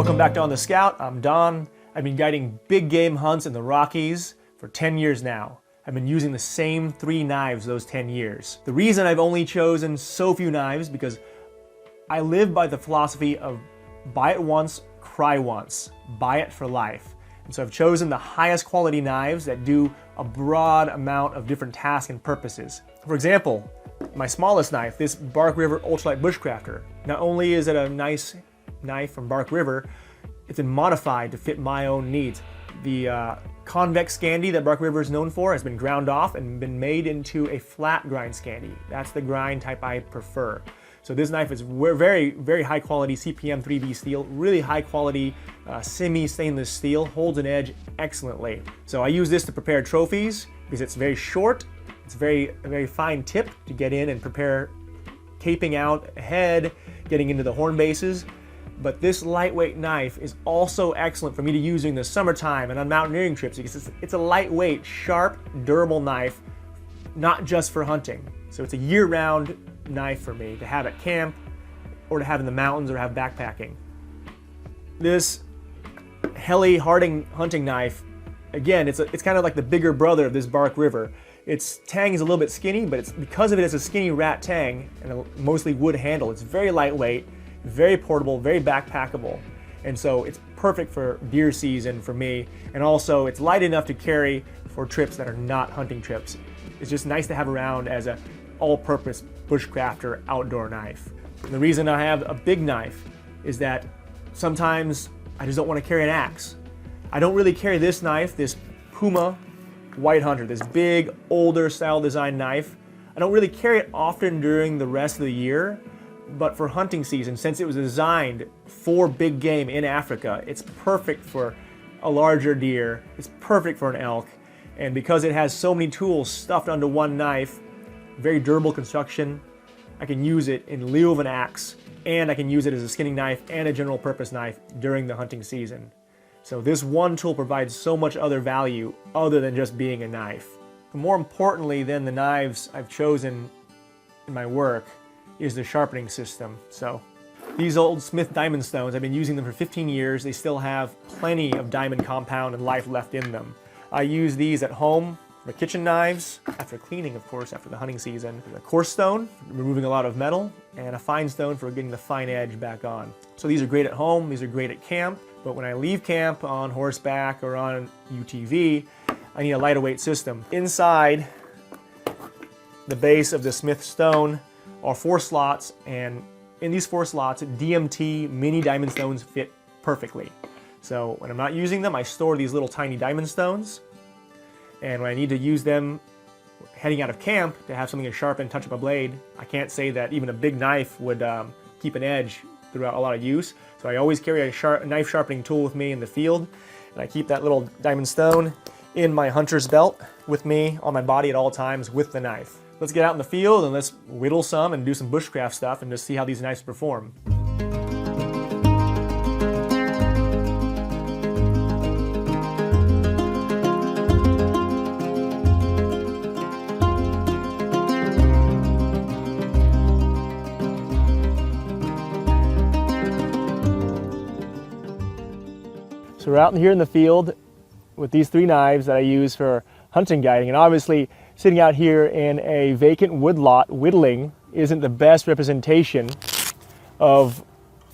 Welcome back to On the Scout. I'm Don. I've been guiding big game hunts in the Rockies for 10 years now. I've been using the same 3 knives those 10 years. The reason I've only chosen so few knives because I live by the philosophy of buy it once, cry once, buy it for life. And so I've chosen the highest quality knives that do a broad amount of different tasks and purposes. For example, my smallest knife, this Bark River Ultralight Bushcrafter. Not only is it a nice knife from Bark River, it's been modified to fit my own needs. The convex scandi that Bark River is known for has been ground off and been made into a flat grind scandi. That's the grind type I prefer. So this knife is very, very high quality CPM 3B steel, really high quality semi-stainless steel, holds an edge excellently. So I use this to prepare trophies because it's very short, it's a very fine tip to get in and prepare caping out ahead, getting into the horn bases. But this lightweight knife is also excellent for me to use in the summertime and on mountaineering trips because it's a lightweight, sharp, durable knife, not just for hunting. So it's a year-round knife for me to have at camp or to have in the mountains or have backpacking. This Helly Harding hunting knife, again, it's kind of like the bigger brother of this Bark River. Its tang is a little bit skinny, but it's because of it, it's a skinny rat tang and a mostly wood handle. It's very lightweight, very portable, very backpackable. And so it's perfect for deer season for me. And also it's light enough to carry for trips that are not hunting trips. It's just nice to have around as a all-purpose bushcrafter outdoor knife. And the reason I have a big knife is that sometimes I just don't want to carry an axe. I don't really carry this knife, this Puma White Hunter, this big, older style design knife. I don't really carry it often during the rest of the year. But for hunting season, since it was designed for big game in Africa, it's perfect for a larger deer, it's perfect for an elk, and because it has so many tools stuffed onto one knife, very durable construction, I can use it in lieu of an axe, and I can use it as a skinning knife and a general purpose knife during the hunting season. So this one tool provides so much other value other than just being a knife. But more importantly than the knives I've chosen in my work is the sharpening system. So these old Smith diamond stones, I've been using them for 15 years. They still have plenty of diamond compound and life left in them. I use these at home for kitchen knives, after cleaning, of course, after the hunting season. A coarse stone, removing a lot of metal, and a fine stone for getting the fine edge back on. So these are great at home, these are great at camp, but when I leave camp on horseback or on UTV, I need a lighter weight system. Inside the base of the Smith stone are 4 slots, and in these 4 slots, DMT mini diamond stones fit perfectly. So when I'm not using them, I store these little tiny diamond stones, and when I need to use them heading out of camp to have something to sharpen, touch up a blade, I can't say that even a big knife would keep an edge throughout a lot of use. So I always carry a knife sharpening tool with me in the field, and I keep that little diamond stone in my hunter's belt with me on my body at all times with the knife. Let's get out in the field and let's whittle some and do some bushcraft stuff and just see how these knives perform. So we're out here in the field with these 3 knives that I use for hunting guiding, and obviously sitting out here in a vacant wood lot whittling isn't the best representation of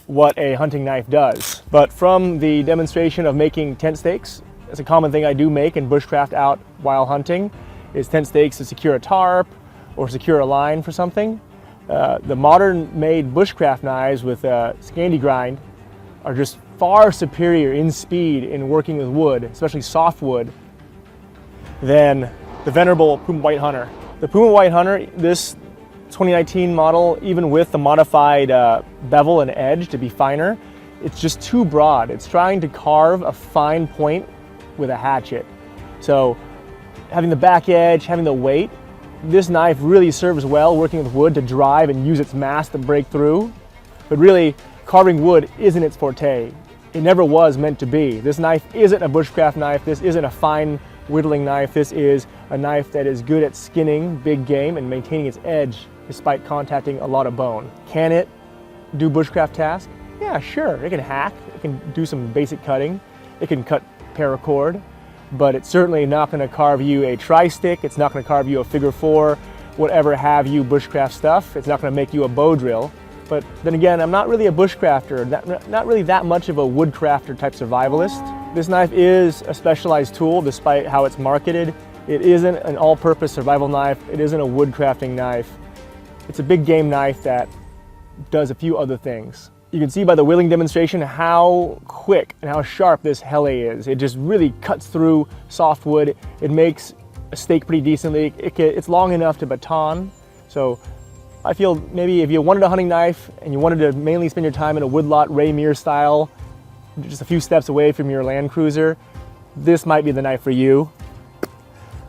what a hunting knife does. But from the demonstration of making tent stakes, it's a common thing I do make in bushcraft out while hunting, is tent stakes to secure a tarp or secure a line for something. The modern made bushcraft knives with scandi grind are just far superior in speed in working with wood, especially softwood, than the venerable Puma White Hunter. The Puma White Hunter, this 2019 model, even with the modified bevel and edge to be finer, it's just too broad. It's trying to carve a fine point with a hatchet. So having the back edge, having the weight, this knife really serves well working with wood to drive and use its mass to break through. But really, carving wood isn't its forte. It never was meant to be. This knife isn't a bushcraft knife. This isn't a fine whittling knife. This is a knife that is good at skinning big game and maintaining its edge despite contacting a lot of bone. Can it do bushcraft tasks? Yeah, sure, it can hack, it can do some basic cutting, it can cut paracord, but it's certainly not going to carve you a tri-stick, it's not going to carve you a figure 4, whatever have you bushcraft stuff. It's not going to make you a bow drill. But then again, I'm not really a bushcrafter, not really that much of a woodcrafter type survivalist. This knife is a specialized tool despite how it's marketed. It isn't an all-purpose survival knife, it isn't a woodcrafting knife. It's a big game knife that does a few other things. You can see by the wielding demonstration how quick and how sharp this hele is. It just really cuts through softwood. It makes a steak pretty decently. It's long enough to baton. So I feel maybe if you wanted a hunting knife and you wanted to mainly spend your time in a woodlot Ray Meir style, just a few steps away from your Land Cruiser, this might be the knife for you.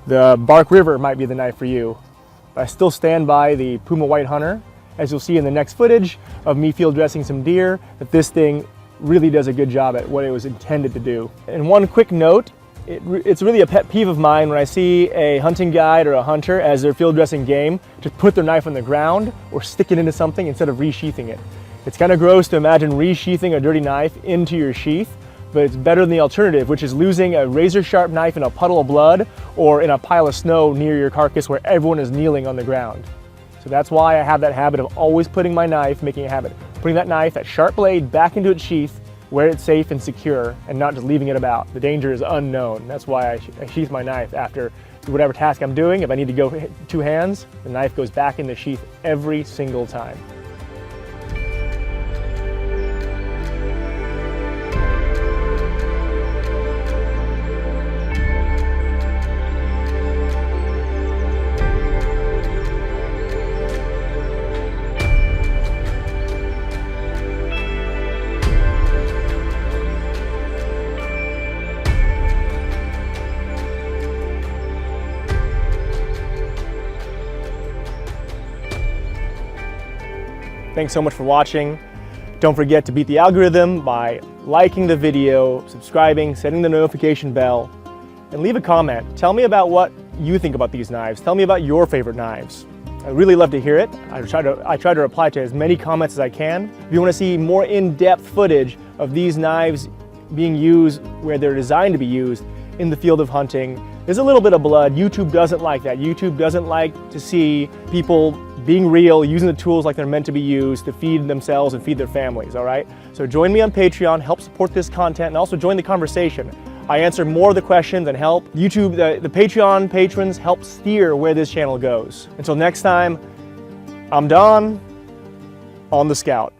The Bark River might be the knife for you. But I still stand by the Puma White Hunter. As you'll see in the next footage of me field dressing some deer, that this thing really does a good job at what it was intended to do. And one quick note, it's really a pet peeve of mine when I see a hunting guide or a hunter as they're field dressing game to put their knife on the ground or stick it into something instead of resheathing it. It's kind of gross to imagine resheathing a dirty knife into your sheath, but it's better than the alternative, which is losing a razor sharp knife in a puddle of blood or in a pile of snow near your carcass where everyone is kneeling on the ground. So that's why I have that habit of always putting my knife, making a habit, putting that knife, that sharp blade back into its sheath where it's safe and secure and not just leaving it about. The danger is unknown. That's why I sheath my knife after whatever task I'm doing. If I need to go 2 hands, the knife goes back in the sheath every single time. Thanks so much for watching. Don't forget to beat the algorithm by liking the video, subscribing, setting the notification bell, and leave a comment. Tell me about what you think about these knives. Tell me about your favorite knives. I'd really love to hear it. I try to reply to as many comments as I can. If you want to see more in-depth footage of these knives being used where they're designed to be used in the field of hunting, there's a little bit of blood. YouTube doesn't like that. YouTube doesn't like to see people being real, using the tools like they're meant to be used to feed themselves and feed their families, all right? So join me on Patreon, help support this content, and also join the conversation. I answer more of the questions and help YouTube, the Patreon patrons help steer where this channel goes. Until next time, I'm Don, on the Scout.